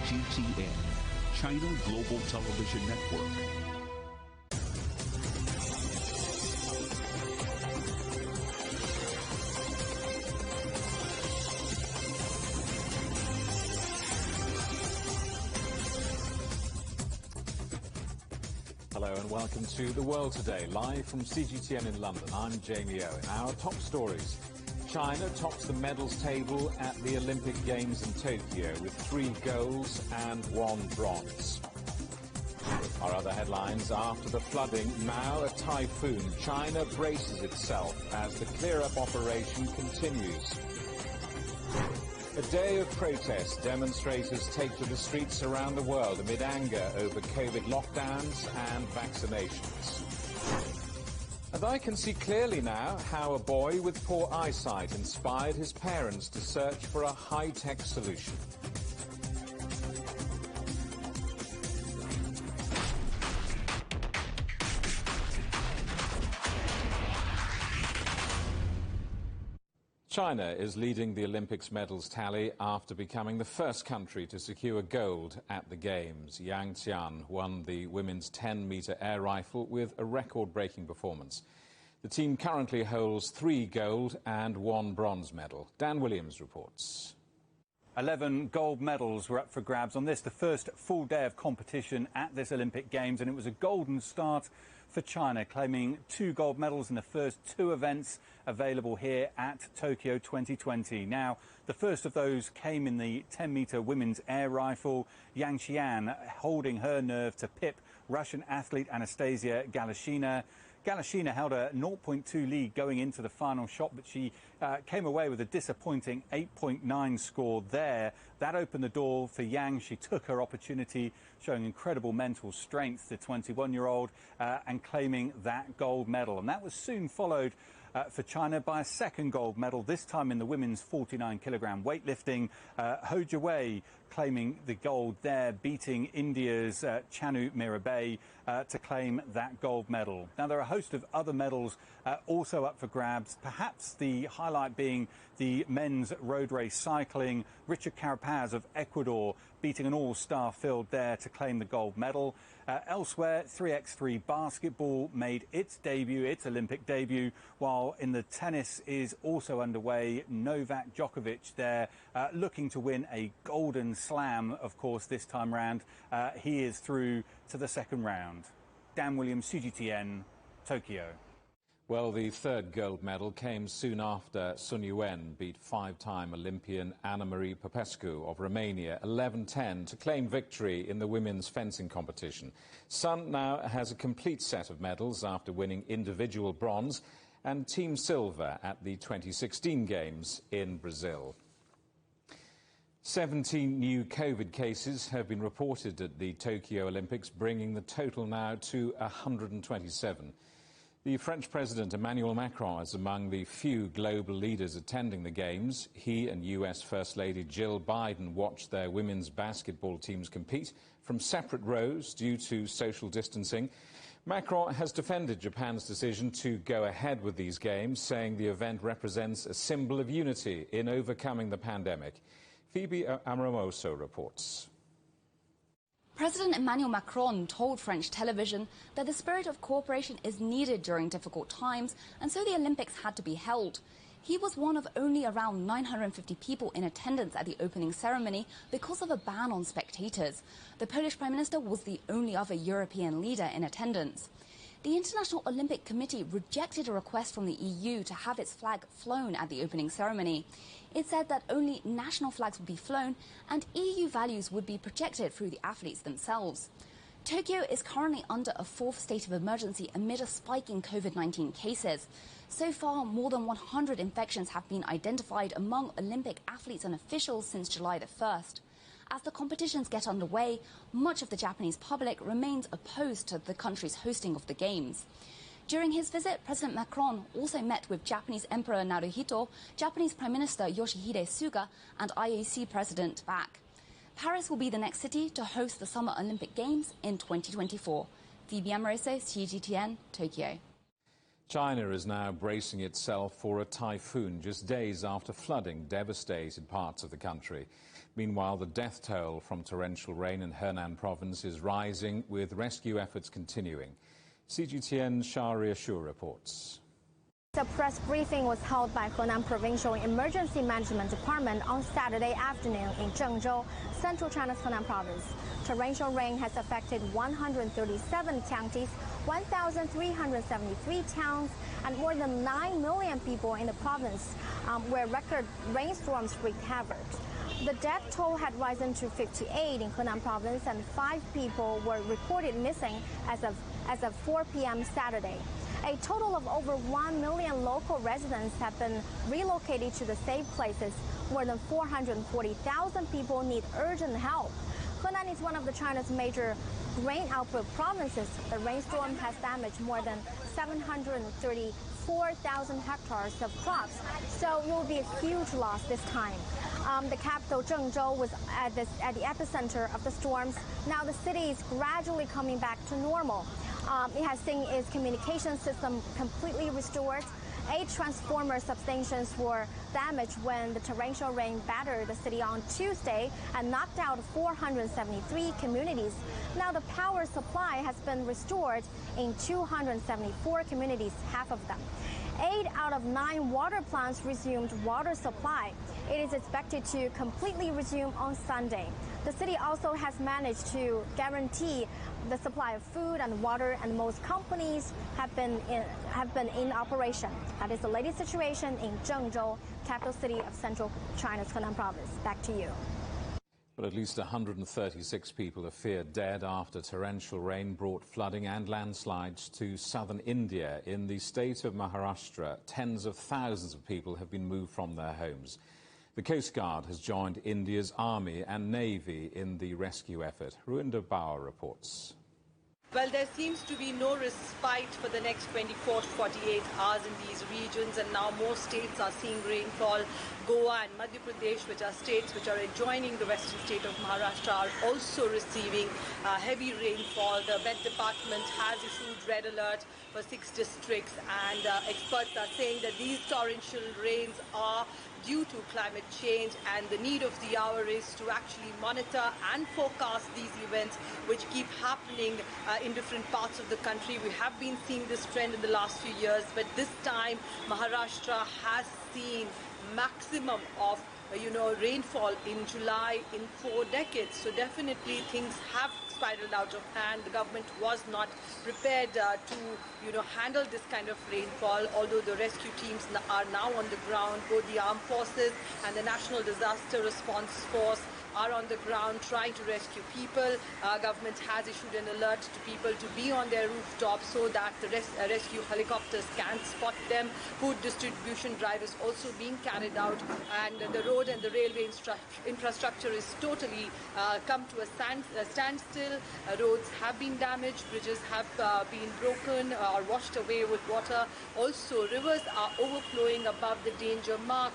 CGTN, China Global Television Network. Hello and welcome to The World Today, live from CGTN in London. I'm Jamie Owen. Our top stories. China tops the medals table at the Olympic Games in Tokyo with 3 golds and 1 bronze. Our other headlines: after the flooding, now a typhoon, China braces itself as the clear-up operation continues. A day of protest. Demonstrators take to the streets around the world amid anger over COVID lockdowns and vaccinations. And I can see clearly now how a boy with poor eyesight inspired his parents to search for a high-tech solution. China is leading the Olympics medals tally after becoming the first country to secure gold at the Games. Yang Qian won the women's 10-metre air rifle with a record-breaking performance. The team currently holds 3 gold and 1 bronze medal. Dan Williams reports. 11 gold medals were up for grabs on this, the first full day of competition at this Olympic Games, and it was a golden start for China, claiming 2 gold medals in the first 2 events available here at Tokyo 2020. Now, the first of those came in the 10-metre women's air rifle. Yang Qian holding her nerve to pip Russian athlete Anastasia Galashina. Galashina held a 0.2 lead going into the final shot, but she came away with a disappointing 8.9 score there. That opened the door for Yang. She took her opportunity, showing incredible mental strength, the 21-year-old, and claiming that gold medal. And that was soon followed for China by a second gold medal, this time in the women's 49-kilogram weightlifting. Ho Jiwei claiming the gold there, beating India's Chanu Mirabai to claim that gold medal. Now, there are a host of other medals also up for grabs, perhaps the highlight being the men's road race cycling. Richard Carapaz of Ecuador beating an all-star field there to claim the gold medal. Elsewhere, 3x3 basketball made its debut, its Olympic debut, while in the tennis is also underway. Novak Djokovic there looking to win a golden slam, of course, this time round. He is through to the second round. Dan Williams, CGTN, Tokyo. Well, the third gold medal came soon after Sun Yuen beat 5-time Olympian Ana Maria Popescu of Romania 11-10 to claim victory in the women's fencing competition. Sun now has a complete set of medals after winning individual bronze and team silver at the 2016 Games in Brazil. 17 new COVID cases have been reported at the Tokyo Olympics, bringing the total now to 127. The French President Emmanuel Macron is among the few global leaders attending the Games. He and US First Lady Jill Biden watched their women's basketball teams compete from separate rows due to social distancing. Macron has defended Japan's decision to go ahead with these Games, saying the event represents a symbol of unity in overcoming the pandemic. Phoebe Amoroso reports. President Emmanuel Macron told French television that the spirit of cooperation is needed during difficult times, and so the Olympics had to be held. He was one of only around 950 people in attendance at the opening ceremony because of a ban on spectators. The Polish Prime Minister was the only other European leader in attendance. The International Olympic Committee rejected a request from the EU to have its flag flown at the opening ceremony. It said that only national flags would be flown and EU values would be projected through the athletes themselves. Tokyo is currently under a 4th state of emergency amid a spike in COVID-19 cases. So far, more than 100 infections have been identified among Olympic athletes and officials since July the 1st. As the competitions get underway, much of the Japanese public remains opposed to the country's hosting of the Games. During his visit, President Macron also met with Japanese Emperor Naruhito, Japanese Prime Minister Yoshihide Suga, and IOC President Bach. Paris will be the next city to host the Summer Olympic Games in 2024. Phoebe Amoroso, CGTN, Tokyo. China is now bracing itself for a typhoon just days after flooding devastated parts of the country. Meanwhile, the death toll from torrential rain in Henan province is rising, with rescue efforts continuing. CGTN's Sharia Shur reports. A press briefing was held by Henan Provincial Emergency Management Department on Saturday afternoon in Zhengzhou, central China's Henan province. Torrential rain has affected 137 counties, 1,373 towns, and more than 9 million people in the province, where record rainstorms wreaked havoc. The death toll had risen to 58 in Henan province, and 5 people were reported missing as of 4 p.m. Saturday. A total of over 1 million local residents have been relocated to the safe places. More than 440,000 people need urgent help. Henan is one of China's major grain output provinces. The rainstorm has damaged more than 734,000 hectares of crops, so it will be a huge loss this time. The capital, Zhengzhou, was at the epicenter of the storms. Now the city is gradually coming back to normal. It has seen its communication system completely restored. 8 transformer substations were damaged when the torrential rain battered the city on Tuesday and knocked out 473 communities. Now the power supply has been restored in 274 communities, half of them. 8 out of 9 water plants resumed water supply. It is expected to completely resume on Sunday. The city also has managed to guarantee the supply of food and water, and most companies have been in operation. That is the latest situation in Zhengzhou, capital city of central China's Henan province. Back to you. But at least 136 people are feared dead after torrential rain brought flooding and landslides to southern India. In the state of Maharashtra, tens of thousands of people have been moved from their homes. The Coast Guard has joined India's Army and Navy in the rescue effort. Ruinda Bauer reports. Well, there seems to be no respite for the next 24 to 48 hours in these regions, and now more states are seeing rainfall. Goa and Madhya Pradesh, which are states which are adjoining the western state of Maharashtra, are also receiving heavy rainfall. The Met Department has issued red alert for 6 districts, and experts are saying that these torrential rains are due to climate change, and the need of the hour is to actually monitor and forecast these events which keep happening in different parts of the country. We have been seeing this trend in the last few years, but this time Maharashtra has seen maximum of rainfall in July in 4 decades. So definitely things have spiraled out of hand. The government was not prepared to handle this kind of rainfall, although the rescue teams are now on the ground. Both the armed forces and the National Disaster Response Force are on the ground trying to rescue people. Government has issued an alert to people to be on their rooftops so that the rescue helicopters can spot them. Food distribution drive is also being carried out, and the road and the railway infrastructure is totally come to a standstill. Roads have been damaged, bridges have been broken or washed away with water. Also, rivers are overflowing above the danger mark,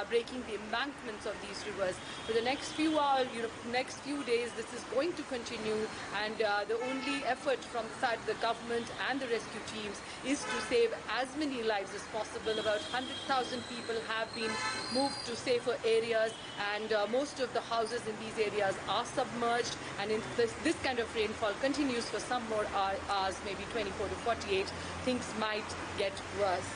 breaking the embankments of these rivers. For the next few hours, next few days, this is going to continue, and the only effort from the side of the government and the rescue teams is to save as many lives as possible. About 100,000 people have been moved to safer areas, and most of the houses in these areas are submerged, and if this kind of rainfall continues for some more hours, maybe 24 to 48, things might get worse.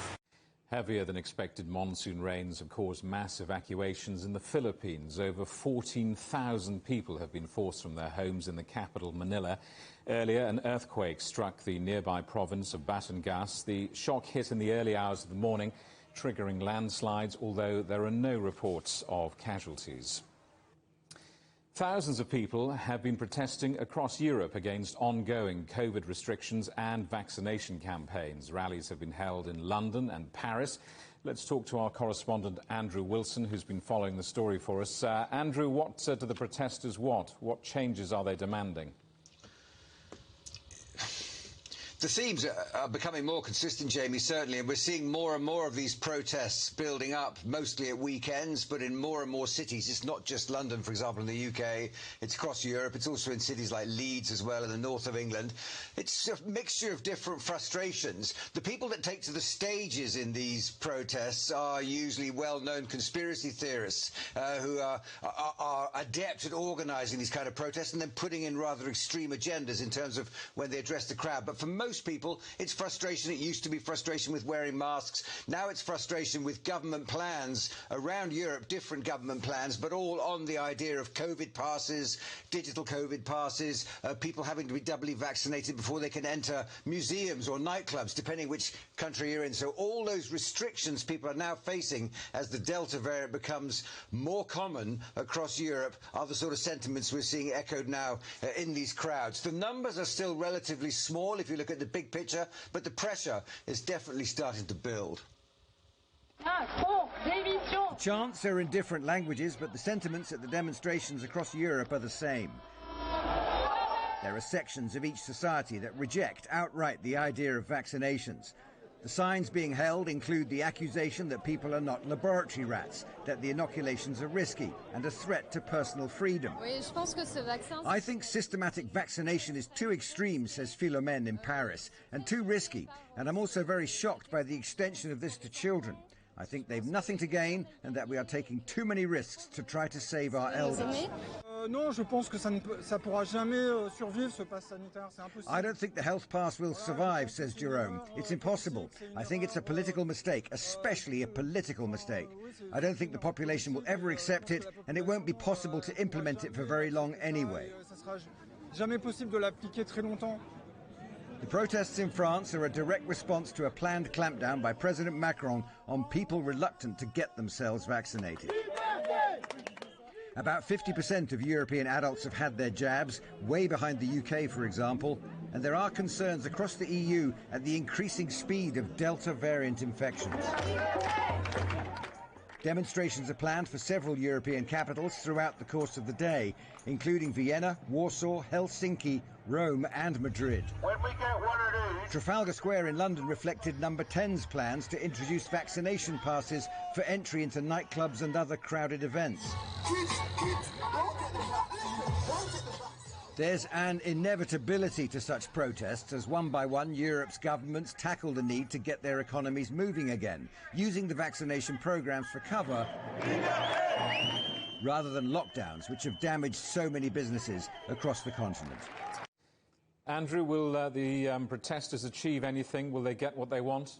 Heavier than expected monsoon rains have caused mass evacuations in the Philippines. Over 14,000 people have been forced from their homes in the capital, Manila. Earlier, an earthquake struck the nearby province of Batangas. The shock hit in the early hours of the morning, triggering landslides, although there are no reports of casualties. Thousands of people have been protesting across Europe against ongoing COVID restrictions and vaccination campaigns. Rallies have been held in London and Paris. Let's talk to our correspondent, Andrew Wilson, who's been following the story for us. Andrew, what do the protesters want? What changes are they demanding? The themes are becoming more consistent, Jamie, certainly, and we're seeing more and more of these protests building up, mostly at weekends, but in more and more cities. It's not just London, for example, in the UK. It's across Europe. It's also in cities like Leeds as well, in the north of England. It's a mixture of different frustrations. The people that take to the stages in these protests are usually well-known conspiracy theorists who are adept at organising these kind of protests and then putting in rather extreme agendas in terms of when they address the crowd. But for most people, it's frustration. It used to be frustration with wearing masks. Now it's frustration with government plans around Europe, different government plans, but all on the idea of COVID passes, digital COVID passes, people having to be doubly vaccinated before they can enter museums or nightclubs, depending which country you're in. So all those restrictions people are now facing as the Delta variant becomes more common across Europe are the sort of sentiments we're seeing echoed now in these crowds. The numbers are still relatively small if you look at the big picture, but the pressure is definitely starting to build. The chants are in different languages, but the sentiments at the demonstrations across Europe are the same. There are sections of each society that reject outright the idea of vaccinations. The signs being held include the accusation that people are not laboratory rats, that the inoculations are risky and a threat to personal freedom. I think systematic vaccination is too extreme, says Philomène in Paris, and too risky, and I'm also very shocked by the extension of this to children. I think they've nothing to gain and that we are taking too many risks to try to save our elders. I don't think the health pass will survive, says Jerome. It's impossible. I think it's a political mistake, especially a political mistake. I don't think the population will ever accept it, and it won't be possible to implement it for very long anyway. The protests in France are a direct response to a planned clampdown by President Macron on people reluctant to get themselves vaccinated. About 50% of European adults have had their jabs, way behind the UK, for example, and there are concerns across the EU at the increasing speed of Delta variant infections. Demonstrations are planned for several European capitals throughout the course of the day, including Vienna, Warsaw, Helsinki, Rome and Madrid. Trafalgar Square in London reflected Number 10's plans to introduce vaccination passes for entry into nightclubs and other crowded events. There's an inevitability to such protests as one by one Europe's governments tackle the need to get their economies moving again, using the vaccination programs for cover rather than lockdowns, which have damaged so many businesses across the continent. Andrew, will the protesters achieve anything? Will they get what they want?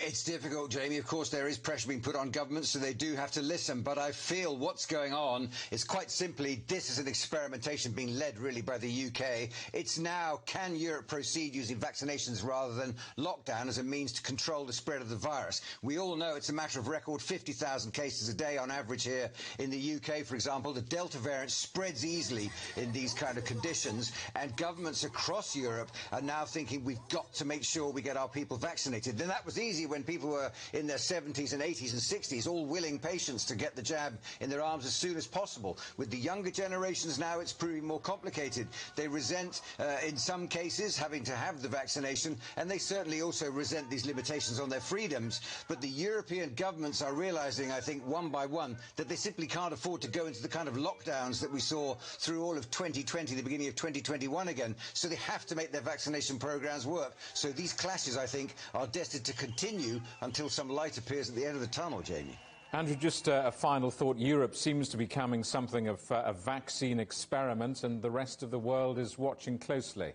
It's difficult, Jamie. Of course, there is pressure being put on governments, so they do have to listen. But I feel what's going on is quite simply this is an experimentation being led really by the UK. It's now, can Europe proceed using vaccinations rather than lockdown as a means to control the spread of the virus? We all know it's a matter of record 50,000 cases a day on average here in the UK, for example. The Delta variant spreads easily in these kind of conditions, and governments across Europe are now thinking we've got to make sure we get our people vaccinated. Then that was easy when people were in their 70s and 80s and 60s, all willing patients to get the jab in their arms as soon as possible. With the younger generations now, it's proving more complicated. They resent, in some cases, having to have the vaccination, and they certainly also resent these limitations on their freedoms. But the European governments are realizing, I think, one by one, that they simply can't afford to go into the kind of lockdowns that we saw through all of 2020, the beginning of 2021 again. So they have to make their vaccination programs work. So these clashes, I think, are destined to continue until some light appears at the end of the tunnel, Jamie. Andrew, just a final thought. Europe seems to be becoming something of a vaccine experiment, and the rest of the world is watching closely.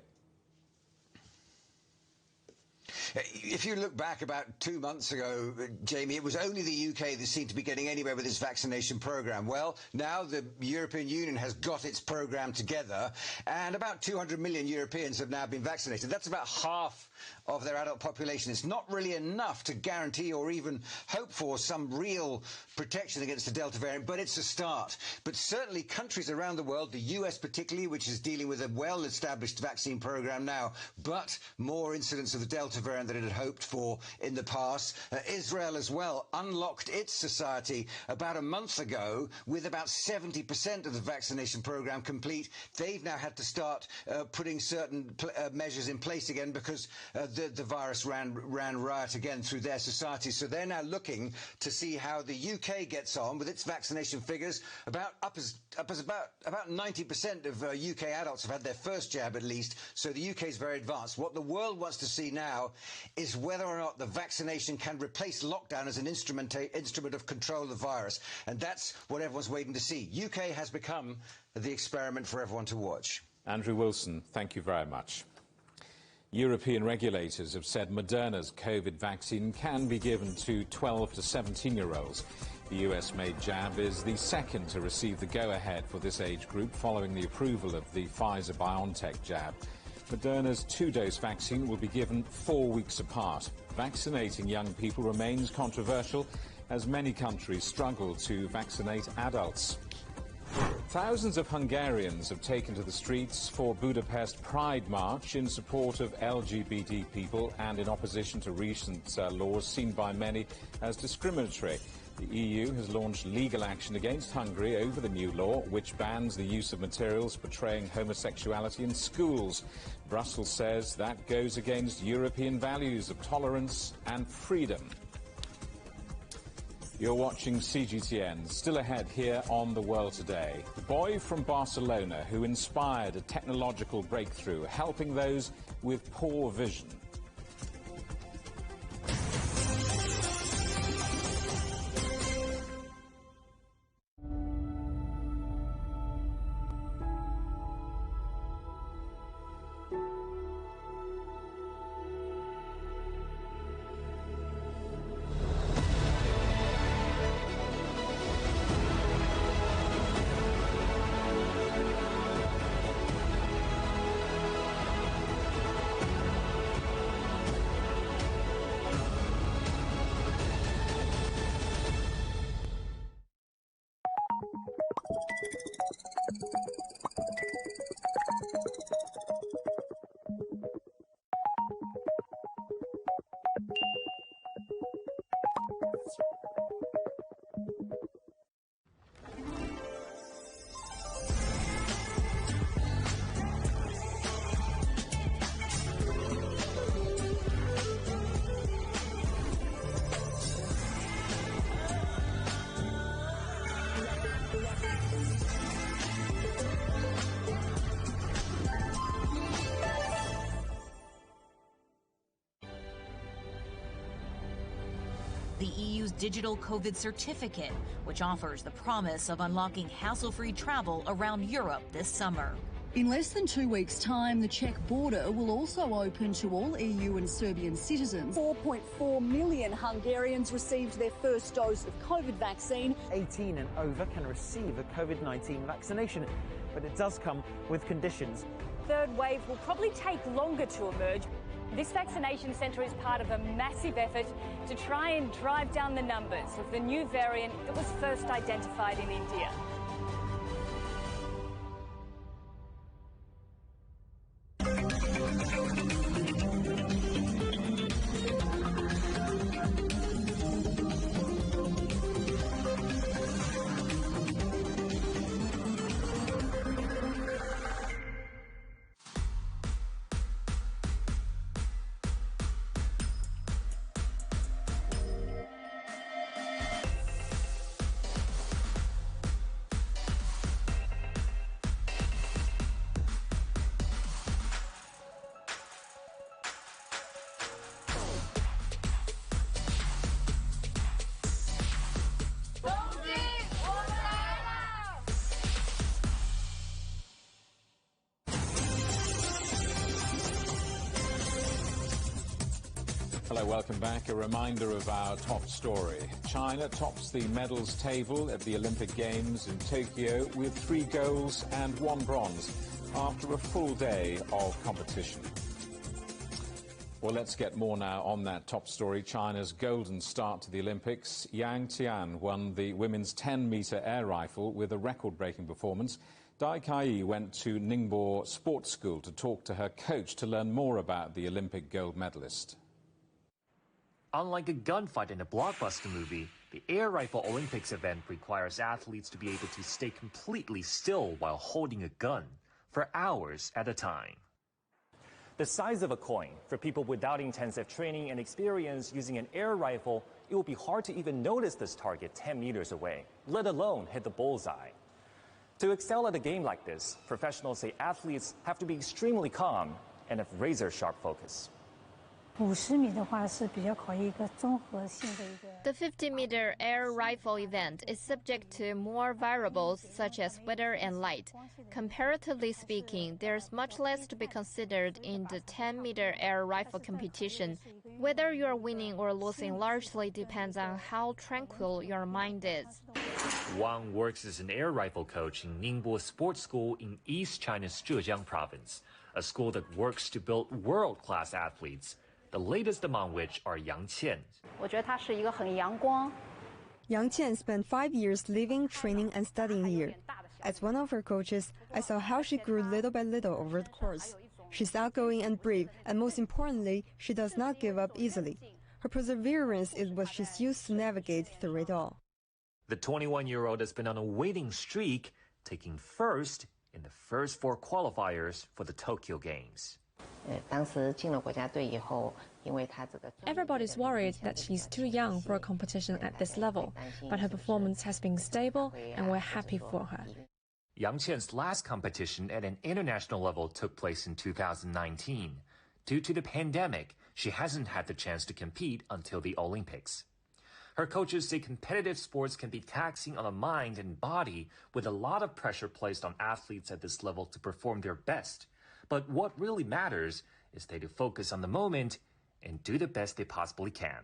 If you look back about 2 months ago, Jamie, it was only the UK that seemed to be getting anywhere with its vaccination programme. Well, now the European Union has got its programme together, and about 200 million Europeans have now been vaccinated. That's about half of their adult population. It's not really enough to guarantee or even hope for some real protection against the Delta variant, but it's a start. But certainly countries around the world, the US particularly, which is dealing with a well-established vaccine program now, but more incidents of the Delta variant than it had hoped for in the past. Israel as well unlocked its society about a month ago with about 70% of the vaccination program complete. They've now had to start putting certain measures in place again because the virus ran riot again through their society. So they're now looking to see how the UK gets on with its vaccination figures. About 90% of UK adults have had their first jab at least, so the UK is very advanced. What the world wants to see now is whether or not the vaccination can replace lockdown as an instrument of control of the virus, and that's what everyone's waiting to see. UK has become the experiment for everyone to watch. Andrew Wilson, thank you very much. European regulators have said Moderna's COVID vaccine can be given to 12 to 17-year-olds. The US-made jab is the second to receive the go-ahead for this age group following the approval of the Pfizer-BioNTech jab. Moderna's two-dose vaccine will be given 4 weeks apart. Vaccinating young people remains controversial as many countries struggle to vaccinate adults. Thousands of Hungarians have taken to the streets for Budapest Pride March in support of LGBT people and in opposition to recent laws seen by many as discriminatory. The EU has launched legal action against Hungary over the new law, which bans the use of materials portraying homosexuality in schools. Brussels says that goes against European values of tolerance and freedom. You're watching CGTN. Still ahead here on The World Today. The boy from Barcelona who inspired a technological breakthrough, helping those with poor vision. The EU's digital COVID certificate, which offers the promise of unlocking hassle-free travel around Europe this summer. In less than 2 weeks' time, the Czech border will also open to all EU and Serbian citizens. 4.4 million Hungarians received their first dose of COVID vaccine. 18 and over can receive a COVID-19 vaccination, but it does come with conditions. Third wave will probably take longer to emerge. This vaccination centre is part of a massive effort to try and drive down the numbers of the new variant that was first identified in India. Hello, welcome back. A reminder of our top story. China tops the medals table at the Olympic Games in Tokyo with 3 golds and 1 bronze after a full day of competition. Well, let's get more now on that top story. China's golden start to the Olympics. Yang Tian won the women's 10-meter air rifle with a record-breaking performance. Dai Kai went to Ningbo Sports School to talk to her coach to learn more about the Olympic gold medalist. Unlike a gunfight in a blockbuster movie, the air rifle Olympics event requires athletes to be able to stay completely still while holding a gun for hours at a time. The size of a coin. For people without intensive training and experience using an air rifle, it will be hard to even notice this target 10 meters away, let alone hit the bullseye. To excel at a game like this, professionals say athletes have to be extremely calm and have razor-sharp focus. The 50-meter air rifle event is subject to more variables such as weather and light. Comparatively speaking, there's much less to be considered in the 10-meter air rifle competition. Whether you're winning or losing largely depends on how tranquil your mind is. Wang works as an air rifle coach in Ningbo Sports School in East China's Zhejiang province, a school that works to build world-class athletes, the latest among which are Yang Qian. Yang Qian spent 5 years living, training, and studying here. As one of her coaches, I saw how she grew little by little over the course. She's outgoing and brave, and most importantly, she does not give up easily. Her perseverance is what she's used to navigate through it all. The 21-year-old has been on a winning streak, taking first in the first 4 qualifiers for the Tokyo Games. Everybody's worried that she's too young for a competition at this level, but her performance has been stable and we're happy for her. Yang Qian's last competition at an international level took place in 2019. Due to the pandemic, she hasn't had the chance to compete until the Olympics. Her coaches say competitive sports can be taxing on the mind and body, with a lot of pressure placed on athletes at this level to perform their best. But what really matters is they to focus on the moment and do the best they possibly can.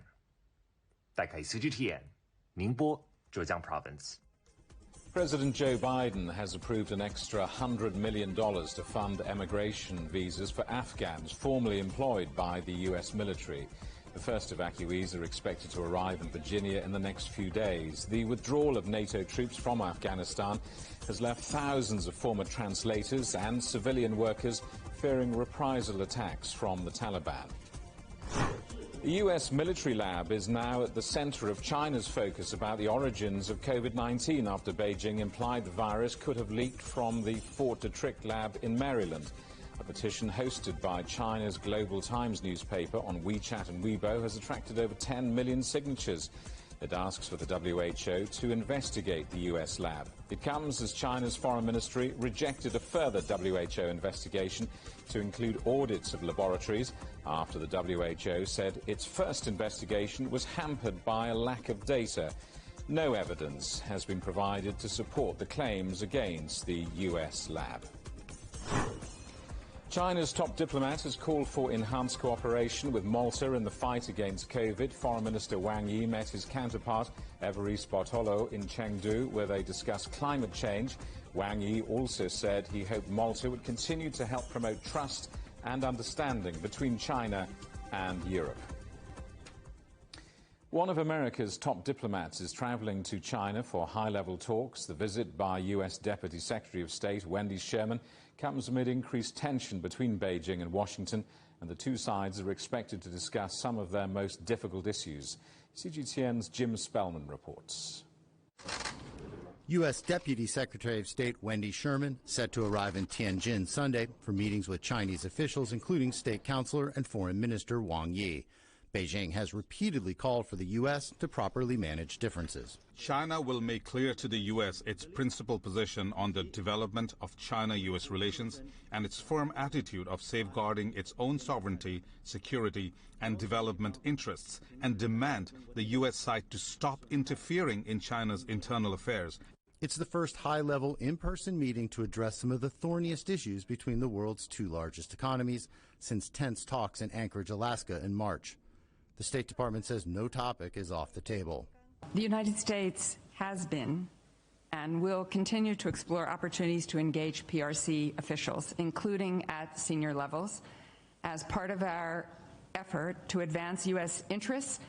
带开 CGTN, Ningbo, Zhejiang Province. President Joe Biden has approved an extra $100 million to fund emigration visas for Afghans formerly employed by the U.S. military. The first evacuees are expected to arrive in Virginia in the next few days. The withdrawal of NATO troops from Afghanistan has left thousands of former translators and civilian workers fearing reprisal attacks from the Taliban. The U.S. military lab is now at the center of China's focus about the origins of COVID-19 after Beijing implied the virus could have leaked from the Fort Detrick lab in Maryland. A petition hosted by China's Global Times newspaper on WeChat and Weibo has attracted over 10 million signatures. It asks for the WHO to investigate the US lab. It comes as China's foreign ministry rejected a further WHO investigation to include audits of laboratories after the WHO said its first investigation was hampered by a lack of data. No evidence has been provided to support the claims against the US lab. China's top diplomat has called for enhanced cooperation with Malta in the fight against COVID. Foreign Minister Wang Yi met his counterpart, Evariste Bartolo, in Chengdu, where they discussed climate change. Wang Yi also said he hoped Malta would continue to help promote trust and understanding between China and Europe. One of America's top diplomats is traveling to China for high-level talks. The visit by U.S. Deputy Secretary of State Wendy Sherman comes amid increased tension between Beijing and Washington, and the two sides are expected to discuss some of their most difficult issues. CGTN's Jim Spellman reports. U.S. Deputy Secretary of State Wendy Sherman set to arrive in Tianjin Sunday for meetings with Chinese officials, including State Councilor and Foreign Minister Wang Yi. Beijing has repeatedly called for the U.S. to properly manage differences. China will make clear to the U.S. its principal position on the development of China-U.S. relations and its firm attitude of safeguarding its own sovereignty, security, and development interests, and demand the U.S. side to stop interfering in China's internal affairs. It's the first high-level in-person meeting to address some of the thorniest issues between the world's two largest economies since tense talks in Anchorage, Alaska in March. The State Department says no topic is off the table. The United States has been and will continue to explore opportunities to engage PRC officials, including at senior levels, as part of our effort to advance U.S. interests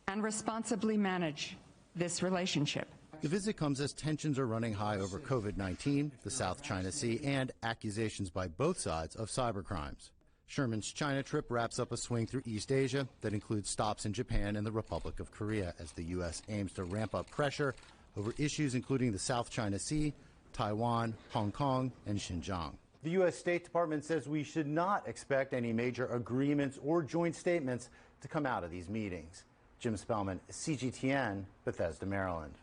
and responsibly manage this relationship. The visit comes as tensions are running high over COVID-19, the South China Sea, and accusations by both sides of cybercrimes. Sherman's China trip wraps up a swing through East Asia that includes stops in Japan and the Republic of Korea as the U.S. aims to ramp up pressure over issues including the South China Sea, Taiwan, Hong Kong, and Xinjiang. The U.S. State Department says we should not expect any major agreements or joint statements to come out of these meetings. Jim Spellman, CGTN, Bethesda, Maryland.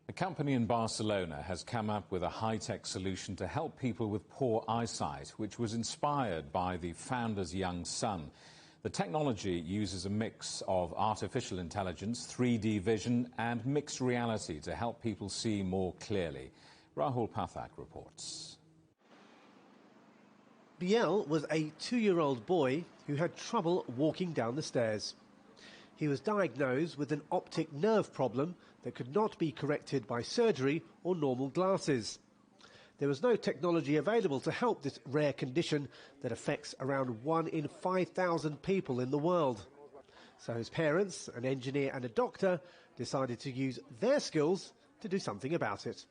A company in Barcelona has come up with a high-tech solution to help people with poor eyesight, which was inspired by the founder's young son. The technology uses a mix of artificial intelligence, 3D vision and mixed reality to help people see more clearly. Rahul Pathak reports. Biel was a 2-year-old boy who had trouble walking down the stairs. He was diagnosed with an optic nerve problem that could not be corrected by surgery or normal glasses. There was no technology available to help this rare condition that affects around 1 in 5,000 people in the world. So his parents, an engineer and a doctor, decided to use their skills to do something about it.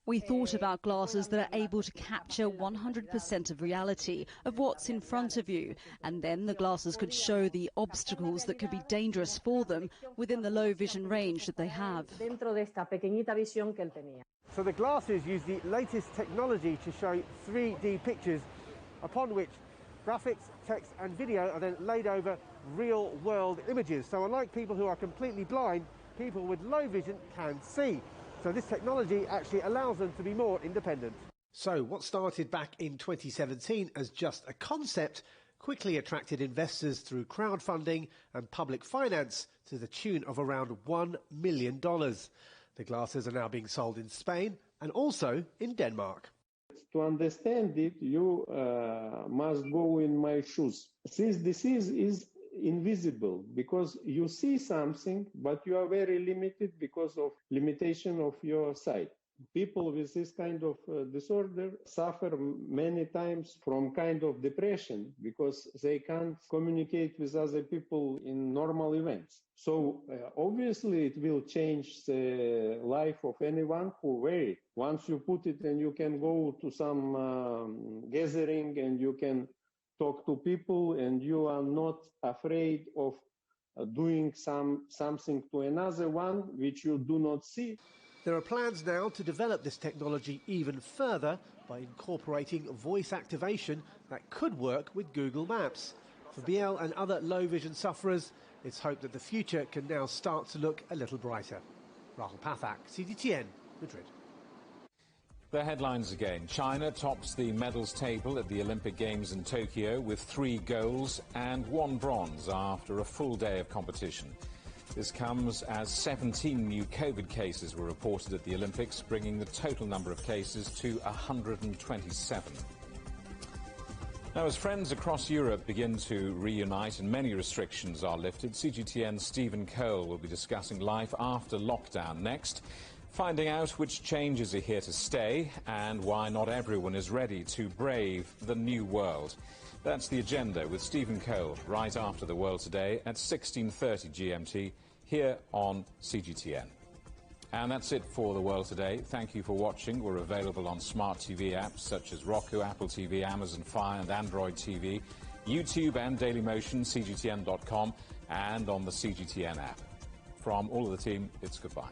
We thought about glasses that are able to capture 100% of reality of what's in front of you, and then the glasses could show the obstacles that could be dangerous for them within the low vision range that they have. So the glasses use the latest technology to show 3D pictures upon which graphics, text and video are then laid over real-world images. So unlike people who are completely blind, people with low vision can see. So this technology actually allows them to be more independent. So what started back in 2017 as just a concept quickly attracted investors through crowdfunding and public finance to the tune of around $1 million. The glasses are now being sold in Spain and also in Denmark. To understand it, you must go in my shoes. This disease is invisible because you see something, but you are very limited because of limitation of your sight. People with this kind of disorder suffer many times from kind of depression because they can't communicate with other people in normal events. So obviously it will change the life of anyone who wear it. Once you put it and you can go to some gathering and you can talk to people and you are not afraid of doing something to another one which you do not see. There are plans now to develop this technology even further by incorporating voice activation that could work with Google Maps. For Biel and other low vision sufferers, it's hoped that the future can now start to look a little brighter. Rahul Pathak, CGTN, Madrid. The headlines again. China tops the medals table at the Olympic Games in Tokyo with 3 golds and 1 bronze after a full day of competition. This comes as 17 new COVID cases were reported at the Olympics, bringing the total number of cases to 127. Now, as friends across Europe begin to reunite and many restrictions are lifted, CGTN's Stephen Cole will be discussing life after lockdown next, finding out which changes are here to stay and why not everyone is ready to brave the new world. That's the agenda with Stephen Cole right after The World Today at 16:30 GMT here on CGTN. And that's it for The World Today. Thank you for watching. We're available on smart TV apps such as Roku, Apple TV, Amazon Fire and Android TV, YouTube and Dailymotion, CGTN.com and on the CGTN app. From all of the team, it's goodbye.